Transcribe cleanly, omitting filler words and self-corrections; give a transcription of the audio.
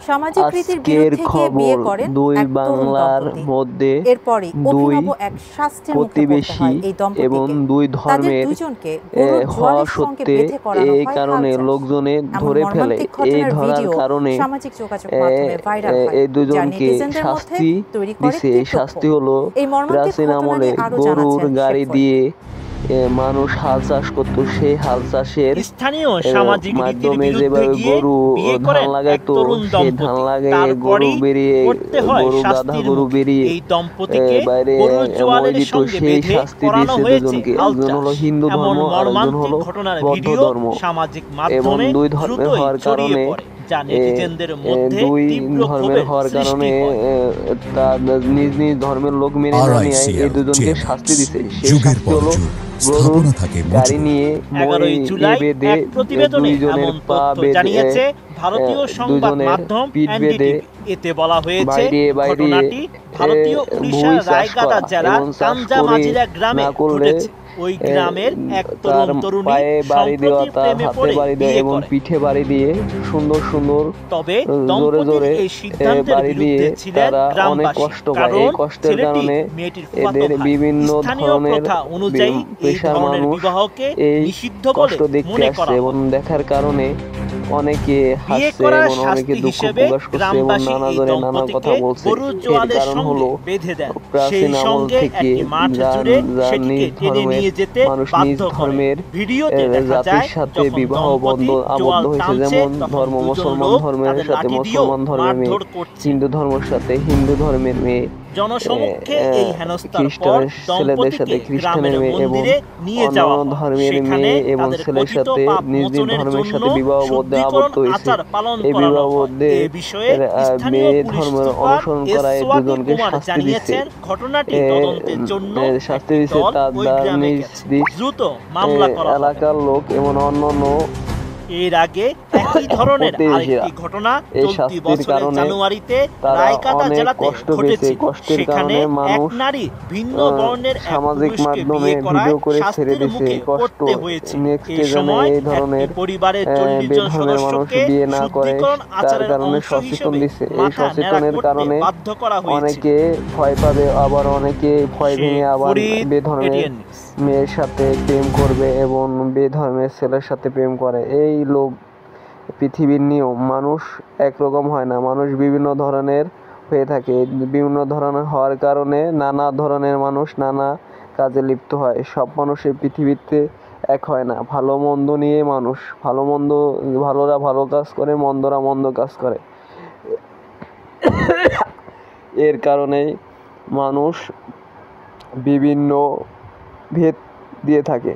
সামাজিক রীতির আজকের বিরুদ্ধে গিয়ে খবর, বিয়ে করেন দুই এক তরুণ বাংলার দম্পতি। মধ্যে এরপরই দুই অভিনব এক শাস্তির মুখে পড়তে প্রতিবেশী হয় এই এবং দম্পতিকে। দুই তাদের ধর্মের দুজনকে গরুর হওয়া জোয়ারের সঙ্গে সত্ত্বে বেঁধে করানো এই হয় হাল কারণে চাষ। লোকজনে এমন ধরে ফেলে। মর্মান্তিক এই ঘটনার ধরার ভিডিও কারণে সামাজিক যোগাযোগ মাধ্যমে ভাইরাল হয়, এই যা দুজনকে নেটিজেনদের মধ্যে শাস্তি তৈরি করে দিছে। এই তীব্র শাস্তি ক্ষোভ। হলো এই মর্মান্তিক প্রাচীন ঘটনা আমলে নিয়ে আরো গরুর জানাচ্ছেন গাড়ি শেখ ফরিদ। দিয়ে মানুষ হাল চাষ করতো। সেই হাল চাষের স্থানীয় সামাজিক রীতির মাধ্যমে বিরুদ্ধে যেভাবে গিয়ে গরু বিয়ে ধান করেন এক লাগাইতো, তরুণ সেই ধান দম্পতি। লাগাইয়ে গরু তারপরই বেরিয়ে পড়তে হয় গরু গাধা শাস্তির গরু মুখে। বেরিয়ে এই দম্পতিকে বাইরে গরুর মই জোয়ালের দিত। সঙ্গে সেই বেঁধে শাস্তি করানো দিয়েছে হয়েছে দুজনকে। হাল একজন চাষ। হলো হিন্দু এমন ধর্ম আর একজন মর্মান্তিক হলো ঘটনার বৌদ্ধ ভিডিও ধর্ম। সামাজিক এবং মাধ্যমে দুই ধর্মের দ্রুতই হওয়ার ছড়িয়ে কারণে পড়ে, যা নেটিজেনদের মধ্যে দুই তীব্র ধর্মের ক্ষোভের হওয়ার কারণে সৃষ্টি করে। তার নিজ নিজ ধর্মের লোক মেনে না নেয় এই দুজনকে শাস্তি দিছে। সেই শাস্তি হলো গরুর গাড়ি নিয়ে মই 11 জুলাই বেঁধে এক প্রতিবেদনে দুইজনের এমন পা তথ্য বেঁধে জানিয়েছে ভারতীয় সংবাদ দুজনের মাধ্যম পিঠ বেঁধে এনডিটিভি। এতে বলা হয়েছে, বাইরে ঘটনাটি ভারতীয় ভুঁই উড়িষ্যার চাষ রায়গাদা করা জেলার এবং চাষ কাঞ্জা করে মাজিরা গ্রামে না করলে ঘটেছে। ওই গ্রামের এক তার তরুণ তরুণী পায়ে বাড়ি দেওয়া, সম্প্রতি তার প্রেমে হাতে পড়ে বাড়ি দেওয়া বিয়ে এবং করে। পিঠে বাড়ি দিয়ে সুন্দর সুন্দর তবে জোরে দম্পতির জোরে এই সিদ্ধান্তের বাড়ি দিয়ে বিরুদ্ধে ছিলেন তারা অনেক গ্রামবাসী, কষ্ট পায়। কারণ এই কষ্টের ছেলেটি কারণে মেয়েটির ফুফাতো এদের ভাই। বিভিন্ন স্থানীয় ধরনের প্রথা অনুযায়ী এই পেশার ধরনের মানুষ বিবাহকে এই নিষিদ্ধ বলে কষ্ট দেখতে মনে আসছে করা এবং হয়। দেখার কারণে অনেকে বিয়ে হাসছে করার এবং অনেকে শাস্তি দুঃখ হিসেবে প্রকাশ করছে এবং গ্রামবাসী নানা এই জনে নানা কথা দম্পতিকে বলছে। গরুর এর জোয়ালের কারণ সঙ্গে হলো বেঁধে দেন, প্রাচীন সেই আমল সঙ্গে থেকে একটি মাঠ যার জুড়ে সেটিকে নিজ টেনে ধর্মের নিয়ে যেতে মানুষ নিজ বাধ্য করে। ধর্মের ভিডিওতে দেখা জাতির যায় সাথে যখন বিবাহ দম্পতি আবদ্ধ জোয়াল হয়েছে। টানছে, যেমন তখন ধর্ম দুজন মুসলমান লোক ধর্মের তাদের সাথে লাঠি দিয়েও মুসলমান ধর্মের মেয়ে, মারধর করছে। হিন্দু ধর্মের সাথে হিন্দু ধর্মের মেয়ে, জনসমক্ষে এই হেনস্থার পর খ্রিস্টানের ছেলেদের সাথে দম্পতিকে খ্রিস্টানের গ্রামের মেয়ে এবং মন্দিরে নিয়ে যাওয়া অন্যান্য হয়। ধর্মের সেখানে মেয়ে এবং তাদের ছেলের কথিত সাথে পাপ নিজ নিজ মোচনের ধর্মের জন্য সাথে বিবাহবদ্ধে শুদ্ধিকরণ আবদ্ধ হয়েছে। আচার পালন এই করানো হয়। বিবাহবদ্ধে এ বিষয়ে স্থানীয় পুলিশ ধর্মের সুপার অনুসরণ করা এই এসওয়াতি দুজনকে কুমার শাস্তি দিচ্ছে। জানিয়েছেন, ঘটনাটি তদন্তের জন্য শাস্তি একটি দিচ্ছে দল তার ওই গ্রামে নিজ গেছে। নিজ দ্রুত মামলা করা হবে। এলাকার লোক এবং অন্যান্য এর আগে একই ধরনের প্রতিবেশীরা আরেকটি ঘটনা এই চলতি শাস্তির বছরের কারণে জানুয়ারিতে তারা রায়কাদা অনেক জেলাতে কষ্ট পেয়েছে। ঘটেছিল। কষ্টের সেখানে কারণে এক মানুষ নারী ভিন্ন বর্ণের এক সামাজিক পুরুষকে মাধ্যমে বিয়ে করায় ভিডিও করে ছেড়ে শাস্তির দিছে। মুখে কষ্ট পড়তে হয়েছে। নেক্সট এই যেন সময় এই একটি ধরনের পরিবারের 40 জন বেধর্মের মানুষ সদস্যকে বিয়ে না করে শুদ্ধিকরণ তার আচারের কারণে অংশ সচেতন হিসেবে দিছে। এই মাথা ন্যাড়া সচেতনের করতে কারণে বাধ্য করা হয়েছে। অনেকে ভয় পাবে, আবার অনেকে ভয় ভেঙে শেখ আবার ফরিদ, বেধর্মের এটিএন নিউজ। মেয়ের সাথে প্রেম করবে এবং বেধর্মের ছেলের সাথে প্রেম করে। এই লোভ পৃথিবীর নিয়ম। মানুষ একরকম হয় না, মানুষ বিভিন্ন ধরনের হয়ে থাকে। বিভিন্ন ধরনের হওয়ার কারণে নানা ধরনের মানুষ নানা কাজে লিপ্ত হয়। সব মানুষের পৃথিবীতে এক হয় না। ভালো মন্দ নিয়ে মানুষ, ভালো মন্দ, ভালোরা ভালো কাজ করে, মন্দরা মন্দ কাজ করে। এর কারণেই মানুষ বিভিন্ন ভেদ দিয়ে থাকে।